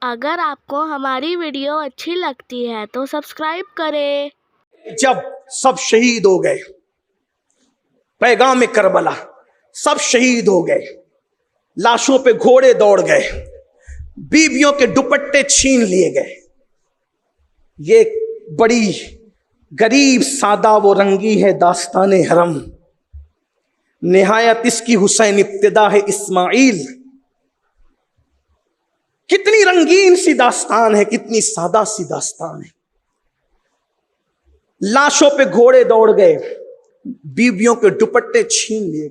अगर आपको हमारी वीडियो अच्छी लगती है तो सब्सक्राइब करें। जब सब शहीद हो गए, पैगाम करबला, सब शहीद हो गए, लाशों पे घोड़े दौड़ गए, बीवियों के दुपट्टे छीन लिए गए। ये बड़ी गरीब सादा वो रंगी है दास्ताने हरम, निहायत इसकी हुसैन इब्तिदा है इस्माइल। कितनी रंगीन सी दास्तान है, कितनी सादा सी दास्तान है। लाशों पे घोड़े दौड़ गए, बीवियों के दुपट्टे छीन लिए,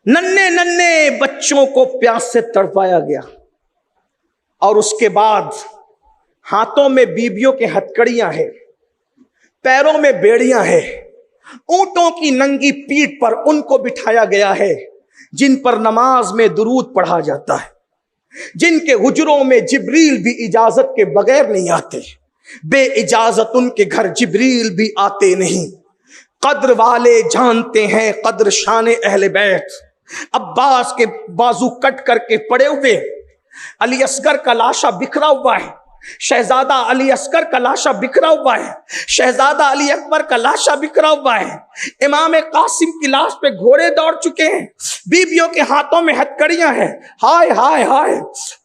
नन्हे नन्हे बच्चों को प्यास से तड़पाया गया, और उसके बाद हाथों में बीवियों के हथकड़ियां हैं, पैरों में बेड़ियां हैं, ऊंटों की नंगी पीठ पर उनको बिठाया गया है जिन पर नमाज में दुरूद पढ़ा जाता है, जिनके हुजरों में जिब्रील भी इजाजत के बगैर नहीं आते, बे इजाजत उनके घर जिब्रील भी आते नहीं। कद्र वाले जानते हैं कद्र शान अहले बैत। अब्बास के बाजू कट करके पड़े हुए, अली असगर का लाशा बिखरा हुआ है, शहजादा अली असगर का लाशा बिखरा हुआ है, शहजादा अली अकबर का लाशा बिखरा हुआ है, इमाम कासिम की लाश पे घोड़े दौड़ चुके हैं, बीबियों के हाथों में हथकड़ियां हैं। हाय हाय हाय,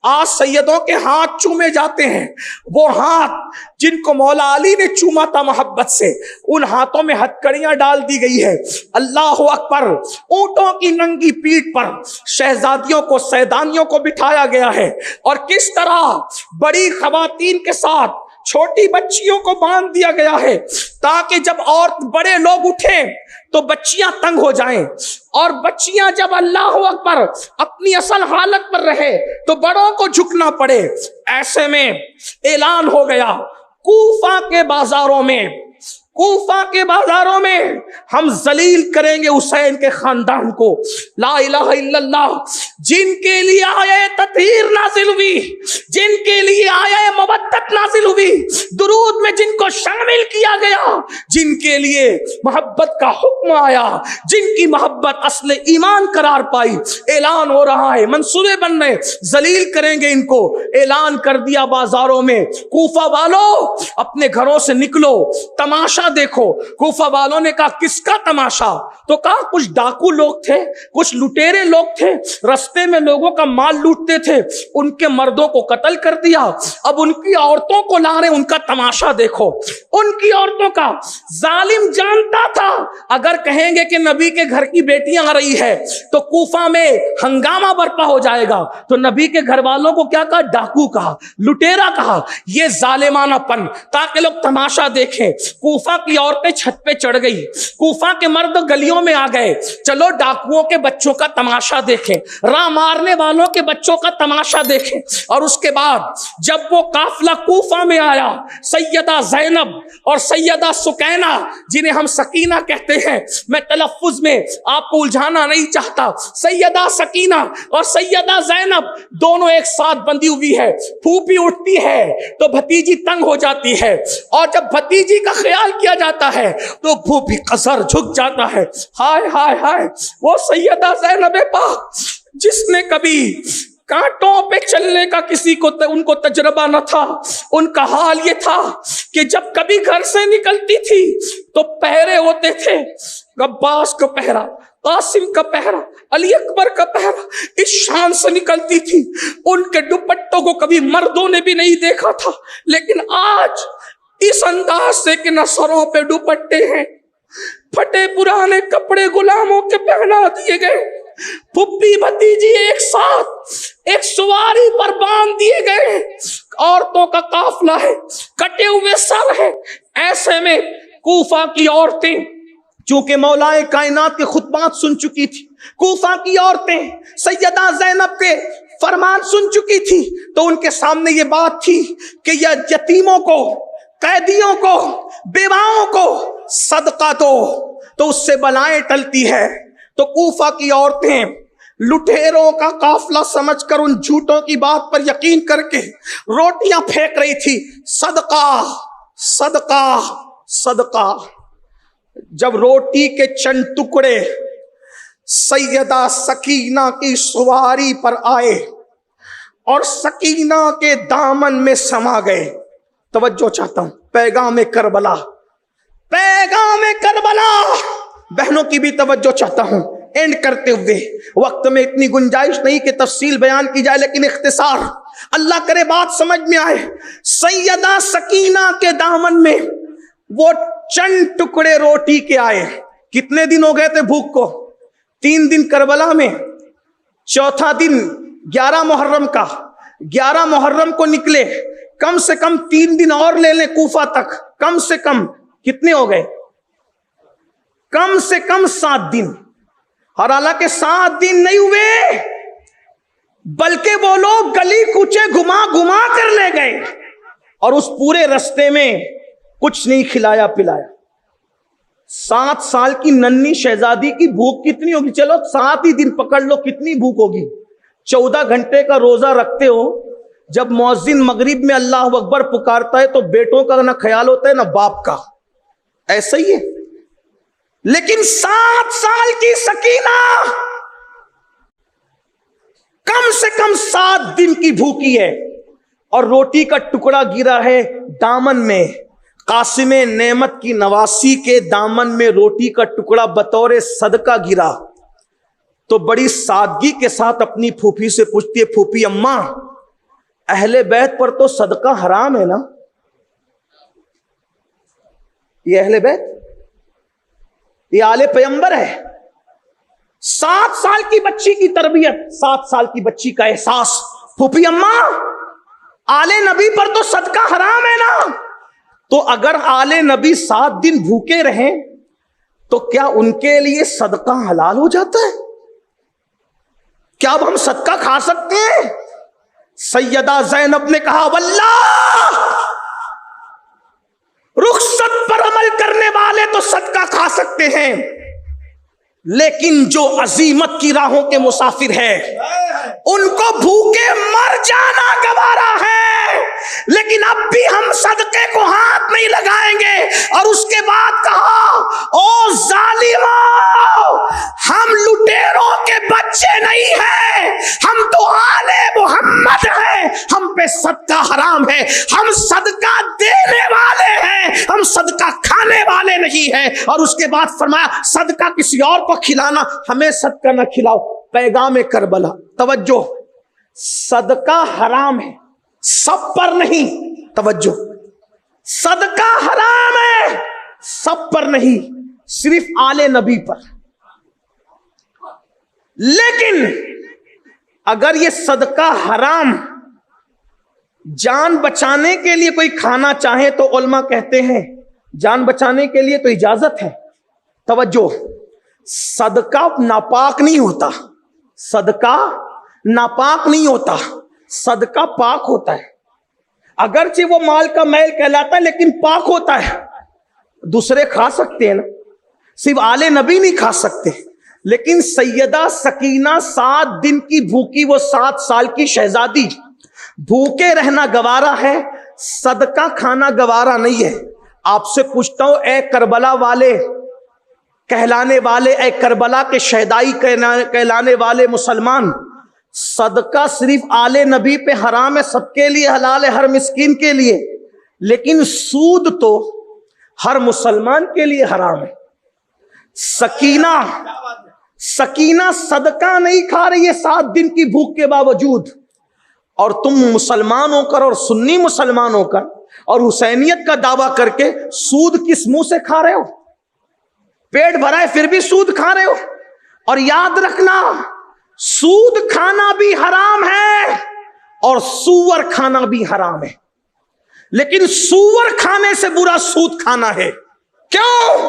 आज सैयदों के हाथ चूमे जाते हैं, वो हाथ जिनको मौला अली ने चूमा था मोहब्बत से, उन हाथों में हथकड़ियां डाल दी गई है। अल्लाह अकबर। ऊंटों की नंगी पीठ पर शहजादियों को, सैदानियों को बिठाया गया है, और किस तरह बड़ी खवातीन के साथ छोटी बच्चियों को बांध दिया गया है, ताकि जब और बड़े लोग उठे तो बच्चियां तंग हो जाएं, और बच्चियां जब अल्लाह अकबर अपनी असल हालत पर रहे तो बड़ों को झुकना पड़े। ऐसे में ऐलान हो गया, कूफा के बाजारों में, कूफा के बाजारों में हम जलील करेंगे हुसैन के खानदान को। ला इलाहा इल्लल्लाह। जिनके लिए आया तत्हीर नाजिल हुई, जिनके लिए आया मवद्दत नाजिल हुई, दुरूद में जिनको शामिल किया गया, जिनके लिए मोहब्बत का हुक्म आया, जिनकी मोहब्बत असले ईमान करार पाई, ऐलान हो रहा है, मंसूबे बन रहे, जलील करेंगे इनको। ऐलान कर दिया बाजारों में, कूफा वालों अपने घरों से निकलो, तमाशा देखो। कूफा वालों ने कहा किसका तमाशा? तो कहा कुछ डाकू लोग थे, कुछ लुटेरे लोग थे, रस्ते में लोगों का माल लूटते थे, उनके मर्दों को कत्ल कर दिया, अब उनकी औरतों को ला रहे, उनका तमाशा देखो। उनकी औरतों का जालिम जानता था अगर कहेंगे कि नबी के घर की बेटियां आ रही है तो कूफा में हंगामा बर्पा हो जाएगा, तो नबी के घर वालों को क्या कहा? डाकू कहा, लुटेरा कहा। यह जालिमानापन, ताकि लोग तमाशा देखें। कूफा की औरतें छत पे चढ़ गई, कूफा के मर्द गलियों में आ गए, चलो डाकुओं के बच्चों का तमाशा देखें, राह मारने वालों के बच्चों का तमाशा देखें। और उसके बाद जब वो काफिला कूफा में आया, सैयदा ज़ैनब और सैयदा सुकैना, जिन्हें हम सकीना कहते हैं, मैं तलफ्फुज में आपको उलझाना नहीं चाहता, सैयदा सकीना और सैयदा ज़ैनब दोनों एक साथ बंधी हुई है। फूफी उठती है तो भतीजी तंग हो जाती है, और जब भतीजी का ख्याल किया जाता है तो वो भी कसर झुक जाता है। हाय हाय हाय, वो सैयदा ज़ैनब पाक जिसने कभी कांटों पे चलने का किसी को उनको तजुर्बा न था, उनका हाल ये था कि जब कभी घर से निकलती थी तो पहरे होते थे, अब्बास का पहरा, कासिम का पहरा, अली अकबर का पहरा, इस शान से निकलती थी। उनके दुपट्टों को कभी मर्दों ने भी नहीं देखा था, लेकिन आज इस अंदाज से कि न सरों पे दुपट्टे हैं, फटे पुराने कपड़े गुलामों के पहना दिए गए, फुप्पी भतीजी एक साथ एक सवारी पर बांध दिए गए, औरतों का काफिला है, कटे हुए सर है। ऐसे में कूफा की औरतें, चूंकि मौलाए कायनात के खुतबात सुन चुकी थी, कूफा की औरतें सैयदा ज़ैनब के फरमान सुन चुकी थी, तो उनके सामने ये बात थी कि यह यतीमों को, कैदियों को, बेवाओं को सदका दो तो उससे बलाएं टलती है। तो कूफा की औरतें लुटेरों का काफिला समझकर उन झूठों की बात पर यकीन करके रोटियां फेंक रही थी, सदका सदका सदका। जब रोटी के चंद टुकड़े सैयदा सकीना की सवारी पर आए اور سکینہ کے دامن میں سما گئے. توجہ چاہتا ہوں, پیغام کربلا, پیغام کربلا. بہنوں کی بھی توجہ چاہتا ہوں. اینڈ کرتے ہوئے, وقت میں اتنی گنجائش نہیں کہ تفصیل بیان کی جائے, لیکن اختصار, اللہ کرے بات سمجھ میں آئے. سیدہ سکینہ کے دامن میں وہ چند ٹکڑے روٹی کے آئے. کتنے دن ہو گئے تھے بھوک کو؟ 3 دن کربلا میں, چوتھا دن 11 محرم کا. 11 محرم کو نکلے, کم سے کم 3 دن اور لے لیں کوفہ تک, کم سے کم کتنے ہو گئے؟ کم سے کم 7 دن. اور حالانکہ 7 دن نہیں ہوئے, بلکہ وہ لوگ گلی کوچے گھما گھما کر لے گئے, اور اس پورے رستے میں کچھ نہیں کھلایا پلایا. 7 سال کی ننھی شہزادی کی بھوک کتنی ہوگی؟ چلو 7 ہی دن پکڑ لو, کتنی بھوک ہوگی؟ 14 گھنٹے کا روزہ رکھتے ہو, جب مؤذن مغرب میں اللہ اکبر پکارتا ہے تو بیٹوں کا نہ خیال ہوتا ہے نہ باپ کا, ایسا ہی ہے. لیکن 7 سال کی سکینہ کم سے کم 7 دن کی بھوکی ہے, اور روٹی کا ٹکڑا گرا ہے دامن میں. قاسم نعمت کی نواسی کے دامن میں روٹی کا ٹکڑا بطور صدقہ گرا, تو بڑی سادگی کے ساتھ اپنی پھوپھی سے پوچھتی ہے, پھوپھی اماں, اہل بیت پر تو صدقہ حرام ہے نا؟ یہ اہل بیت, یہ آل پیغمبر ہے. 7 سال کی بچی کی تربیت, 7 سال کی بچی کا احساس. پھوپھی اماں, آل نبی پر تو صدقہ حرام ہے نا؟ تو اگر آل نبی 7 دن بھوکے رہیں تو کیا ان کے لیے صدقہ حلال ہو جاتا ہے؟ کیا اب ہم صدقہ کھا سکتے ہیں؟ سیدہ زینب نے کہا, واللہ رخصت پر عمل کرنے والے تو صدقہ کھا سکتے ہیں, لیکن جو عزیمت کی راہوں کے مسافر ہیں ان کو بھوکے مر جانا گوارا ہے. لیکن اب بھی ہم صدقے کو ہاتھ نہیں لگائیں گے. اور اس کے بعد کہا, او ظالموں, ہم لٹیروں کے بچے نہیں ہیں, ہم تو آل محمد ہیں, ہم پہ صدقہ حرام ہے, ہم صدقہ دینے والے ہیں, ہم صدقہ کھانے والے نہیں ہیں. اور اس کے بعد فرمایا, صدقہ کسی اور کو کھلانا, ہمیں صدقہ نہ کھلاؤ. پیغام کربلا, توجہ, صدقہ حرام ہے, سب پر نہیں. توجہ, صدقہ حرام ہے, سب پر نہیں, صرف آل نبی پر. لیکن اگر یہ صدقہ حرام جان بچانے کے لیے کوئی کھانا چاہے تو علماء کہتے ہیں جان بچانے کے لیے تو اجازت ہے. توجہ, صدقہ ناپاک نہیں ہوتا, صدقہ ناپاک نہیں ہوتا, صدقہ پاک ہوتا ہے. اگرچہ وہ مال کا میل کہلاتا ہے لیکن پاک ہوتا ہے. دوسرے کھا سکتے ہیں نا, صرف آل نبی نہیں کھا سکتے. لیکن سیدہ سکینہ 7 دن کی بھوکی, وہ 7 سال کی شہزادی, بھوکے رہنا گوارا ہے, صدقہ کھانا گوارا نہیں ہے. آپ سے پوچھتا ہوں, اے کربلا والے کہلانے والے, اے کربلا کے شہدائی کہلانے والے مسلمان, صدقہ صرف آل نبی پہ حرام ہے, سب کے لیے حلال ہے, ہر مسکین کے لیے. لیکن سود تو ہر مسلمان کے لیے حرام ہے. سکینہ صدقہ نہیں کھا رہی ہے 7 دن کی بھوک کے باوجود, اور تم مسلمان ہو کر اور سنی مسلمان ہو کر اور حسینیت کا دعویٰ کر کے سود کس منہ سے کھا رہے ہو؟ پیٹ بھرا ہے پھر بھی سود کھا رہے ہو. اور یاد رکھنا, سود کھانا بھی حرام ہے اور سور کھانا بھی حرام ہے. لیکن سور کھانے سے برا سود کھانا ہے. کیوں؟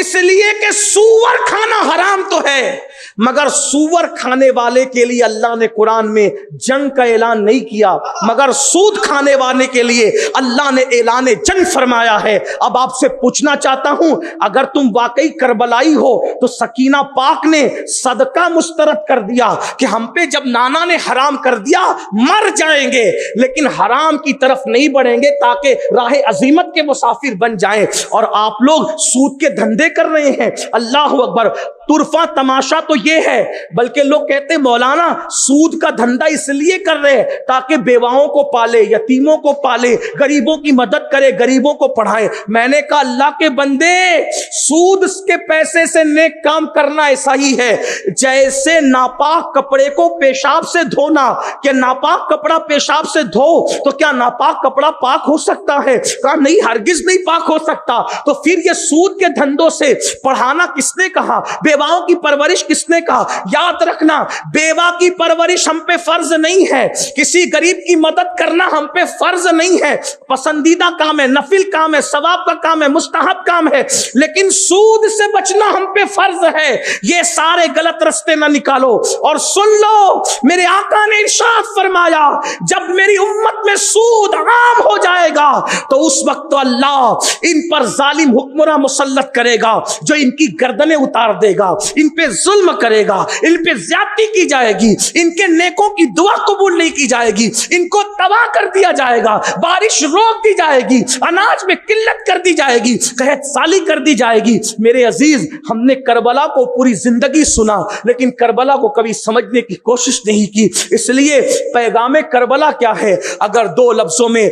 اس لیے کہ سور کھانا حرام تو ہے, مگر سور کھانے والے کے لیے اللہ نے قرآن میں جنگ کا اعلان نہیں کیا, مگر سود کھانے والے کے لیے اللہ نے اعلان جنگ فرمایا ہے. اب آپ سے پوچھنا چاہتا ہوں, اگر تم واقعی کربلائی ہو تو سکینہ پاک نے صدقہ مسترد کر دیا کہ ہم پہ جب نانا نے حرام کر دیا مر جائیں گے, لیکن حرام کی طرف نہیں بڑھیں گے تاکہ راہ عزیمت کے مسافر بن جائیں. اور آپ لوگ سود کے دھندے کر رہے ہیں. اللہ اکبر. तुरफा तमाशा तो ये है, बल्कि लोग कहते हैं मौलाना सूद का धंधा इसलिए कर रहे हैं ताकि बेवाओं को पाले, यतीमों को पाले, गरीबों की मदद करे, गरीबों को पढ़ाए। मैंने कहा अल्लाह के बंदे, सूद के पैसे से नेक काम करना ऐसा ही है जैसे नापाक कपड़े को पेशाब से धोना। कि नापाक कपड़ा पेशाब से धो तो क्या नापाक कपड़ा पाक हो सकता है? कहा नहीं, हरगिज नहीं पाक हो सकता। तो फिर ये सूद के धंधों से पढ़ाना किसने कहा? बेवाओं की परवरिश किसने कहा? याद रखना, बेवा की परवरिश हम पे फर्ज नहीं है, किसी गरीब की मदद करना हम पे फर्ज नहीं है, पसंदीदा काम है, नफिल काम है, सवाब का काम है, मुस्तहब काम है। लेकिन सूद से बचना हम पे फर्ज है। ये सारे गलत रास्ते ना निकालो। और सुन लो, मेरे आका ने इरशाद फरमाया, जब मेरी उम्मत में सूद आम हो जाएगा तो उस वक्त तो अल्लाह इन पर जालिम हुक्मरां मुसल्लत करेगा जो इनकी गर्दनें उतार देगा, इन पे जुल्म करेगा, इन पे ज्यादती की जाएगी, इनके नेकों की दुआ कबूल नहीं की जाएगी, इनको तबाह कर दिया जाएगा, बारिश रोक दी जाएगी, अनाज में किल्लत कर दी जाएगी, कहत साली कर दी जाएगी। मेरे अजीज, हमने करबला को पूरी जिंदगी सुना लेकिन करबला को कभी समझने की कोशिश नहीं की। इसलिए पैगाम करबला क्या है? अगर दो लफ्जों में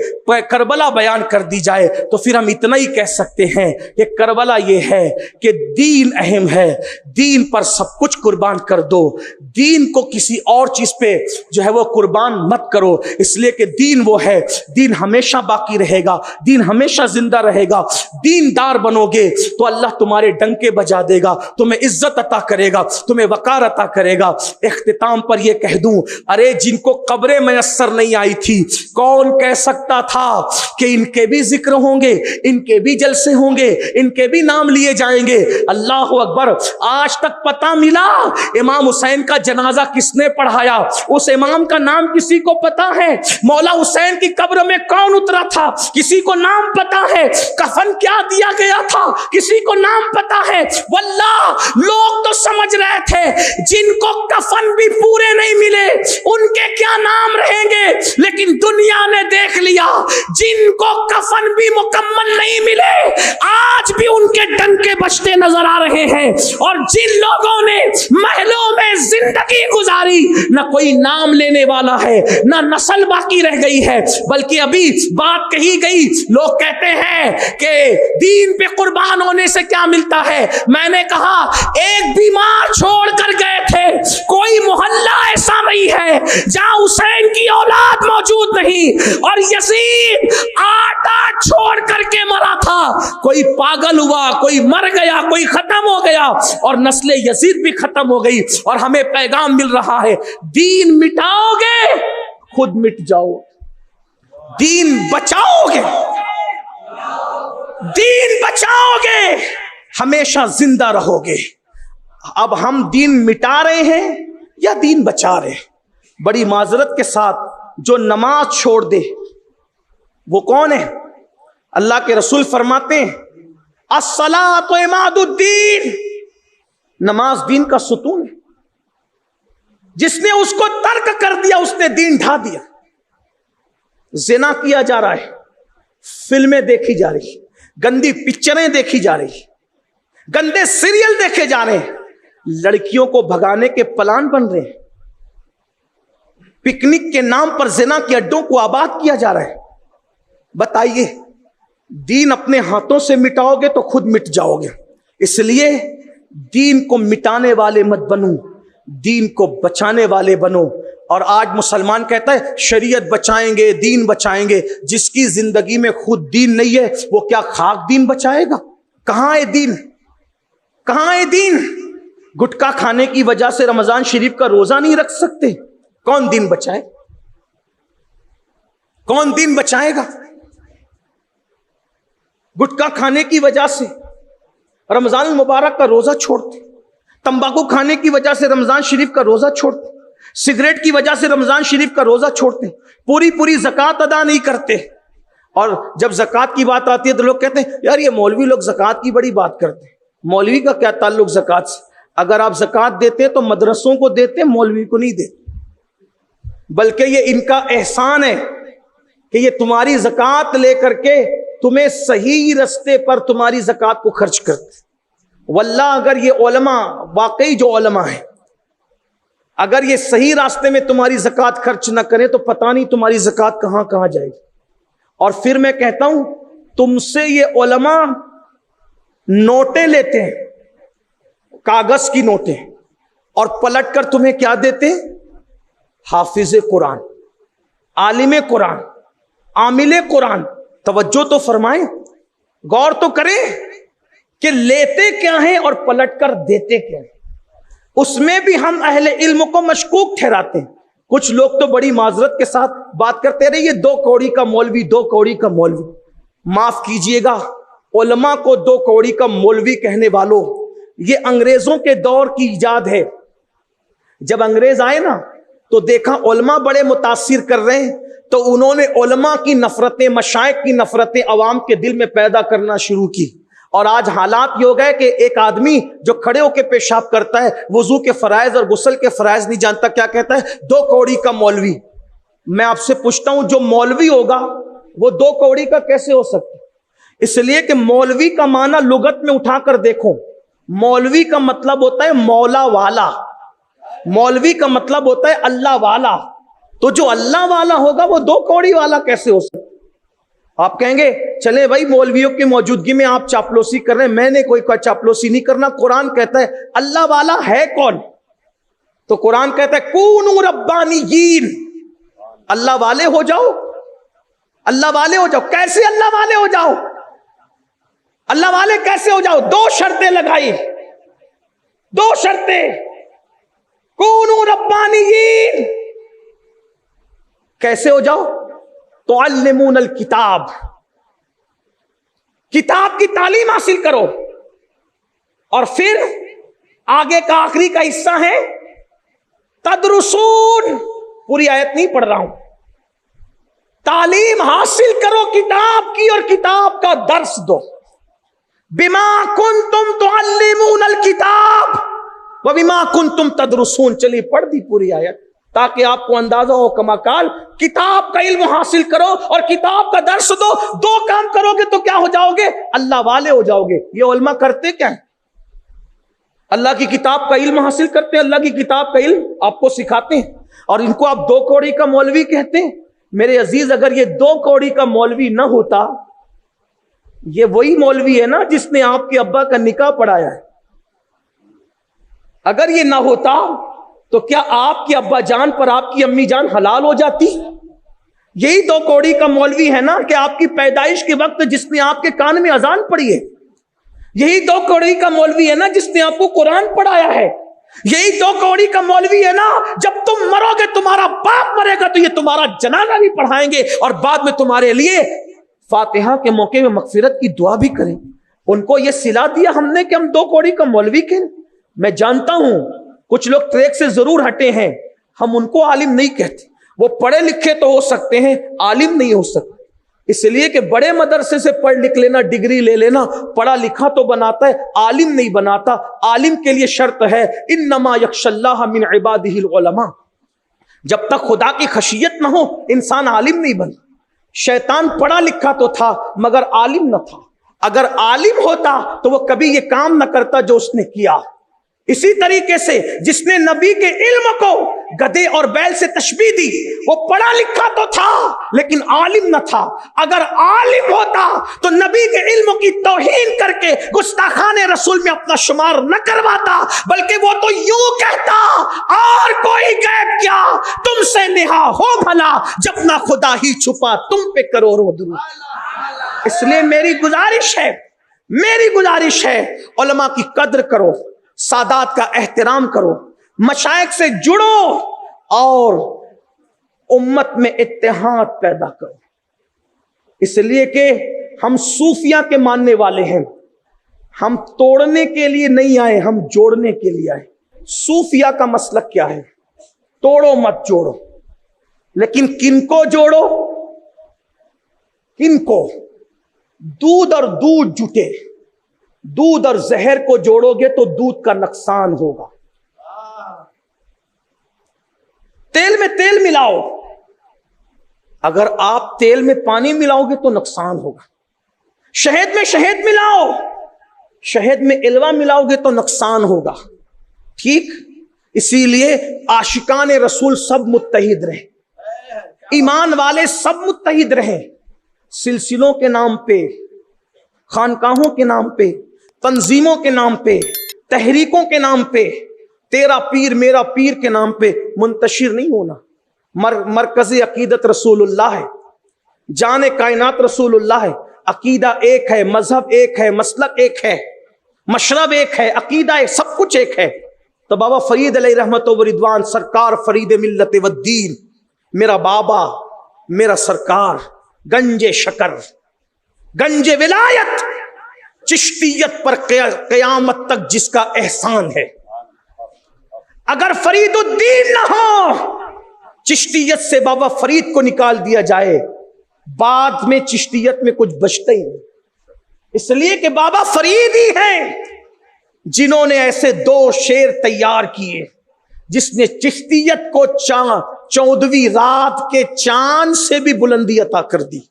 करबला बयान कर दी जाए तो फिर हम इतना ही कह सकते हैं कि करबला ये है कि दीन अहम है, दीन पर सब कुछ कुर्बान कर दो, दीन को किसी और चीज पे जो है वो कुर्बान मत करो, इसलिए कि दीन वो है, दीन हमेशा बाकी रहेगा, दीन हमेशा जिंदा रहेगा। दीनदार बनोगे तो अल्लाह तुम्हारे डंके बजा देगा, तुम्हें इज्जत अता करेगा, तुम्हें वकार अता करेगा। इख्तिताम पर यह कह दूं, अरे जिनको कब्रें मयस्सर नहीं आई थी, कौन कह सकता था कि इनके भी जिक्र होंगे, इनके भी जलसे होंगे, इनके भी नाम लिए जाएंगे। अल्लाह अकबर। आज तक पता मिला इमाम हुसैन का जनाजा किसने पढ़ाया? उस इमाम का नाम किसी को पता है? मौला हुसैन की कब्र में कौन उतरा था? किसी को नाम पता है? कफन क्या दिया गया था? किसी को नाम पता है? वल्लाह लोग तो समझ रहे थे जिनको कफन भी पूरे नहीं मिले उनके क्या नाम रहेंगे, लेकिन दुनिया ने देख लिया जिनको कफन भी मुकम्मल नहीं मिले आज भी उनके डंके बजते नजर आ रहे हैं। और जिन लोगों ने महलों में जिंदगी गुजारी, न कोई नाम लेने वाला है, न नस्ल बाकी रह गई है, बल्कि अभी बात कही गई, लोग कहते हैं कि दीन पे कुर्बान होने से क्या मिलता है। मैंने कहा एक बीमार छोड़ कर गए थे, कोई मोहल्ला ऐसा नहीं है जहां हुसैन की औलाद मौजूद नहीं, और यजीद 8 छोड़ करके मरा था। कोई पागल हुआ, कोई मर गया, कोई खत्म हो गया, और नस्ल यजीद भी खत्म हो गई। और हमें पैगाम मिल रहा है, दीन मिटाओगे खुद मिट जाओ, दीन बचाओगे, दीन बचाओगे हमेशा जिंदा रहोगे। अब हम दीन मिटा रहे हैं या दीन बचा रहे हैं? बड़ी माजरत के साथ जो नमाज छोड़ दे वो कौन है? अल्लाह के रसूल फरमाते हैं, अस्सलातु इमादुद्दीन, नमाज दीन का सुतून है। जिसने उसको तर्क कर दिया उसने दीन ढा दिया। ज़िना किया जा रहा है, फिल्में देखी जा रही, गंदी पिक्चरें देखी जा रही, गंदे सीरियल देखे जा रहे हैं, लड़कियों को भगाने के प्लान बन रहे हैं, पिकनिक के नाम पर ज़िना के अड्डों को आबाद किया जा रहा है। बताइए, दीन अपने हाथों से मिटाओगे तो खुद मिट जाओगे। इसलिए दीन को मिटाने वाले मत बनो, दीन को बचाने वाले बनो। और आज मुसलमान कहता है शरीयत बचाएंगे, दीन बचाएंगे। जिसकी जिंदगी में खुद दीन नहीं है वो क्या खाक दीन बचाएगा? कहां है दीन? कहां है दीन? गुटखा खाने की वजह से रमजान शरीफ का रोजा नहीं रख सकते, कौन दीन बचाए? कौन दीन बचाएगा? गुटखा खाने की वजह से रमजान मुबारक का रोजा छोड़ते, तंबाकू खाने की वजह से रमजान शरीफ का रोजा छोड़ते, सिगरेट की वजह से रमजान शरीफ का रोजा छोड़ते, पूरी ज़कात अदा नहीं करते। और जब ज़कात की बात आती है तो लोग कहते हैं यार ये मौलवी लोग ज़कात की बड़ी बात करते हैं। मौलवी का क्या ताल्लुक ज़कात से? अगर आप ज़कात देते तो मदरसों को देते, मौलवी को नहीं देते। बल्कि ये इनका एहसान है कि ये तुम्हारी ज़कात लेकर के तुम्हें सही रास्ते पर तुम्हारी ज़कात को खर्च करते। واللہ اگر یہ علماء واقعی جو علماء ہیں اگر یہ صحیح راستے میں تمہاری زکوٰۃ خرچ نہ کریں تو پتہ نہیں تمہاری زکوٰۃ کہاں کہاں جائے گی. اور پھر میں کہتا ہوں تم سے یہ علماء نوٹیں لیتے ہیں, کاغذ کی نوٹیں, اور پلٹ کر تمہیں کیا دیتے ہیں؟ حافظ قرآن, عالم قرآن, عامل قرآن. توجہ تو فرمائیں, غور تو کریں کہ لیتے کیا ہیں اور پلٹ کر دیتے کیا ہیں. اس میں بھی ہم اہل علم کو مشکوک ٹھہراتے ہیں. کچھ لوگ تو بڑی معذرت کے ساتھ بات کرتے رہے, یہ 2 کوڑی کا مولوی, 2 کوڑی کا مولوی. معاف کیجئے گا, علماء کو 2 کوڑی کا مولوی کہنے والوں, یہ انگریزوں کے دور کی ایجاد ہے. جب انگریز آئے نا تو دیکھا علماء بڑے متاثر کر رہے ہیں, تو انہوں نے علماء کی نفرتیں, مشائخ کی نفرتیں عوام کے دل میں پیدا کرنا شروع کی. اور آج حالات یہ ہو گئے کہ ایک آدمی جو کھڑے ہو کے پیشاب کرتا ہے, وضو کے فرائض اور غسل کے فرائض نہیں جانتا, کیا کہتا ہے؟ 2 کوڑی کا مولوی. میں آپ سے پوچھتا ہوں, جو مولوی ہوگا وہ 2 کوڑی کا کیسے ہو سکتا؟ اس لیے کہ مولوی کا معنی لغت میں اٹھا کر دیکھو, مولوی کا مطلب ہوتا ہے مولا والا, مولوی کا مطلب ہوتا ہے اللہ والا. تو جو اللہ والا ہوگا وہ 2 کوڑی والا کیسے ہو سکتا؟ آپ کہیں گے چلے بھائی مولویوں کی موجودگی میں آپ چاپلوسی کر رہے ہیں. میں نے کوئی چاپلوسی نہیں کرنا. قرآن کہتا ہے اللہ والا ہے کون؟ تو قرآن کہتا ہے کونوا ربانیین, اللہ والے ہو جاؤ, اللہ والے ہو جاؤ. کیسے اللہ والے ہو جاؤ؟ اللہ والے کیسے ہو جاؤ؟ 2 شرطیں لگائی, 2 شرطیں. کونوا ربانیین, کیسے ہو جاؤ؟ تعلمون الکتاب, کتاب کی تعلیم حاصل کرو. اور پھر آگے کا آخری کا حصہ ہے تدرسون, پوری آیت نہیں پڑھ رہا ہوں. تعلیم حاصل کرو کتاب کی اور کتاب کا درس دو. بما کنتم تعلمون الکتاب وبما کنتم تدرسون. چلیے پڑھ دی پوری آیت تاکہ آپ کو اندازہ ہو کماکال. کتاب کا علم حاصل کرو اور کتاب کا درس دو. 2 کام کرو گے تو کیا ہو جاؤ گے؟ اللہ والے ہو جاؤ گے. یہ علماء کرتے کیا ہیں؟ اللہ کی کتاب کا علم حاصل کرتے ہیں, اللہ کی کتاب کا علم آپ کو سکھاتے ہیں, اور ان کو آپ 2 کوڑی کا مولوی کہتے ہیں. میرے عزیز, اگر یہ 2 کوڑی کا مولوی نہ ہوتا, یہ وہی مولوی ہے نا جس نے آپ کے ابا کا نکاح پڑھایا ہے. اگر یہ نہ ہوتا تو کیا آپ کے ابا جان پر آپ کی امی جان حلال ہو جاتی؟ یہی 2 کوڑی کا مولوی ہے نا کہ آپ کی پیدائش کے وقت جس نے آپ کے کان میں اذان پڑھی ہے. یہی 2 کوڑی کا مولوی ہے نا جس نے آپ کو قرآن پڑھایا ہے. یہی 2 کوڑی کا مولوی ہے نا جب تم مرو گے, تمہارا باپ مرے گا تو یہ تمہارا جنازہ بھی پڑھائیں گے اور بعد میں تمہارے لیے فاتحہ کے موقع میں مغفرت کی دعا بھی کریں. ان کو یہ صلہ دیا ہم نے کہ ہم 2 کوڑی کا مولوی کہیں. میں جانتا ہوں کچھ لوگ ٹریک سے ضرور ہٹے ہیں, ہم ان کو عالم نہیں کہتے. وہ پڑھے لکھے تو ہو سکتے ہیں, عالم نہیں ہو سکتے. اس لیے کہ بڑے مدرسے سے پڑھ لکھ لینا, ڈگری لے لینا, پڑھا لکھا تو بناتا ہے, عالم نہیں بناتا. عالم کے لیے شرط ہے انما یخشی اللہ من عبادہ العلماء. جب تک خدا کی خشیت نہ ہو انسان عالم نہیں بنتا. شیطان پڑھا لکھا تو تھا مگر عالم نہ تھا. اگر عالم ہوتا تو وہ کبھی یہ کام نہ کرتا جو اس نے کیا. اسی طریقے سے جس نے نبی کے علم کو گدھے اور بیل سے تشبیہ دی, وہ پڑھا لکھا تو تھا لیکن عالم نہ تھا. اگر عالم ہوتا تو نبی کے علم کی توہین کر کے گستاخان رسول میں اپنا شمار نہ کرواتا, بلکہ وہ تو یوں کہتا اور کوئی غیب کیا تم سے نہا ہو بھلا, جب نہ خدا ہی چھپا تم پہ کروڑوں درود. اس لیے میری گزارش ہے علماء کی قدر کرو, سادات کا احترام کرو, مشائخ سے جڑو اور امت میں اتحاد پیدا کرو. اس لیے کہ ہم صوفیہ کے ماننے والے ہیں. ہم توڑنے کے لیے نہیں آئے, ہم جوڑنے کے لیے آئے. صوفیہ کا مسلک کیا ہے؟ توڑو مت جوڑو. لیکن کن کو جوڑو؟ کن کو؟ دودھ اور دودھ جٹے. دودھ اور زہر کو جوڑو گے تو دودھ کا نقصان ہوگا. تیل میں تیل ملاؤ, اگر آپ تیل میں پانی ملاؤ گے تو نقصان ہوگا. شہد میں شہد ملاؤ, शहद में इल्वा मिलाओगे तो नुकसान होगा, ठीक। इसीलिए आशिकान रसूल सब मुत्तहिद रहे, ईमान वाले सब मुत्तहिद रहे, सिलसिलों के नाम पे, खानकाहों के नाम पे, तंजीमों के नाम पे, तहरीकों के नाम पे, तेरा पीर मेरा पीर के नाम पे मुंतशिर नहीं होना। मरकज़ी अकीदत रसूलुल्लाह है, जाने कायनात रसूलुल्लाह है, अकीदा एक है, मजहब एक है, मसलक एक है, मशरब एक है, अकीदा एक, सब कुछ एक है। तो बाबा फरीद अलैहि रहमत व रिदवान सरकार फरीद मिल्लत व दीन, मेरा बाबा मेरा सरकार, गंजे शकर गंजे विलायत, चिश्तियत पर क़यामत तक जिसका एहसान है। अगर फरीदुद्दीन न हो, चिश्तियत से बाबा फरीद को निकाल दिया जाए, बाद में चिश्तियत में कुछ बचता ही नहीं। इसलिए कि बाबा फरीद ही हैं जिन्होंने ऐसे दो शेर तैयार किए, जिसने चिश्तियत को 14वीं रात के चांद से भी बुलंदी अता कर दी।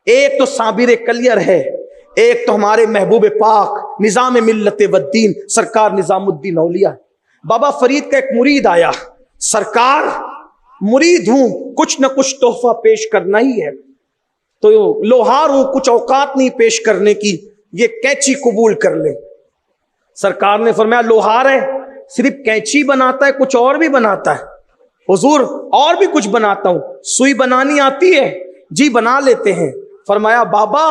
एक तो साबिर कलियर है, एक तो हमारे महबूब पाक निजाम मिल्लत वद्दीन सरकार निजामुद्दीन औलिया। बाबा फरीद का एक मुरीद आया, सरकार मुरीद हूं, कुछ न कुछ तोहफा पेश करना ही है, तो लोहार हूं, कुछ औकात नहीं पेश करने की, ये कैंची कबूल कर ले। सरकार ने फरमाया लोहार है, सिर्फ कैंची बनाता है, कुछ और भी बनाता है? हुजूर और भी कुछ बनाता हूं। सुई बनानी आती है? जी बना लेते हैं। फरमाया बाबा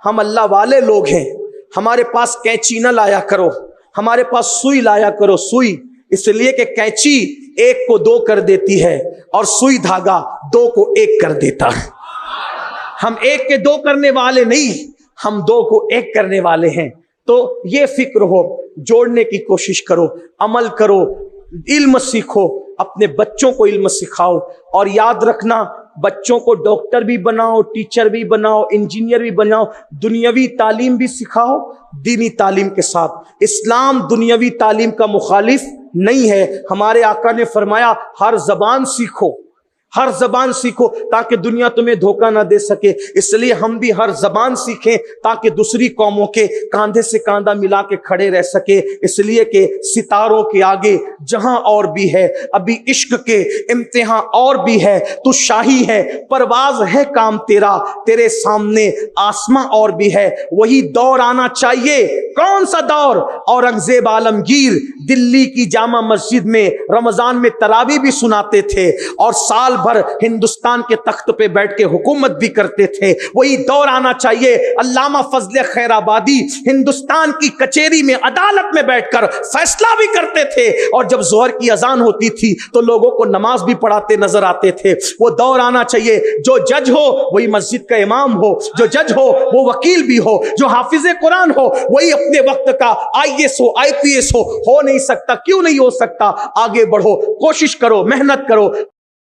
हम अल्लाह वाले लोग हैं, हमारे पास कैंची न लाया करो, हमारे पास सुई लाया करो। सुई इसलिए कि कैंची एक को दो कर देती है और सुई धागा दो को एक कर देता है। हम एक के दो करने वाले नहीं, हम दो को एक करने वाले हैं। तो ये फिक्र हो, जोड़ने की कोशिश करो, अमल करो, इल्म सीखो, अपने बच्चों को इल्म सिखाओ। और याद रखना, बच्चों को डॉक्टर भी बनाओ, टीचर भी बनाओ, इंजीनियर भी बनाओ, दुनियावी तालीम भी सिखाओ दीनी तालीम के साथ। इस्लाम दुनियावी तालीम का मुखालिफ नहीं है। हमारे आका ने फरमाया हर जबान सीखो, हर जबान सीखो ताकि दुनिया तुम्हें धोखा ना दे सके। इसलिए हम भी हर जबान सीखें ताकि दूसरी कौमों के कांधे से कांधा मिला के खड़े रह सके। इसलिए कि सितारों के आगे जहां और भी है, अभी इश्क के इम्तिहान और भी है। तू शाही है, परवाज है काम तेरा, तेरे सामने आसमां और भी है। वही दौर आना चाहिए। कौन सा दौर? औरंगजेब आलमगीर दिल्ली की जामा मस्जिद में रमजान में तरावी भी सुनाते थे और साल भर हिंदुस्तान के तख्त पे बैठ के हुकूमत भी करते थे। वही दौर आना चाहिए। अल्लामा फजले खैराबादी हिंदुस्तान की कचेरी में, अदालत में बैठकर फैसला भी करते थे और जब जोहर की अजान होती थी तो लोगों को नमाज भी पढ़ाते नजर आते थे। वो दौर आना चाहिए। जो जज हो वही मस्जिद का इमाम हो, जो जज हो वो वकील भी हो, जो हाफिज कुरान हो वही अपने वक्त का IAS हो, IPS हो नहीं सकता। क्यों नहीं हो सकता? आगे बढ़ो, कोशिश करो, मेहनत करो।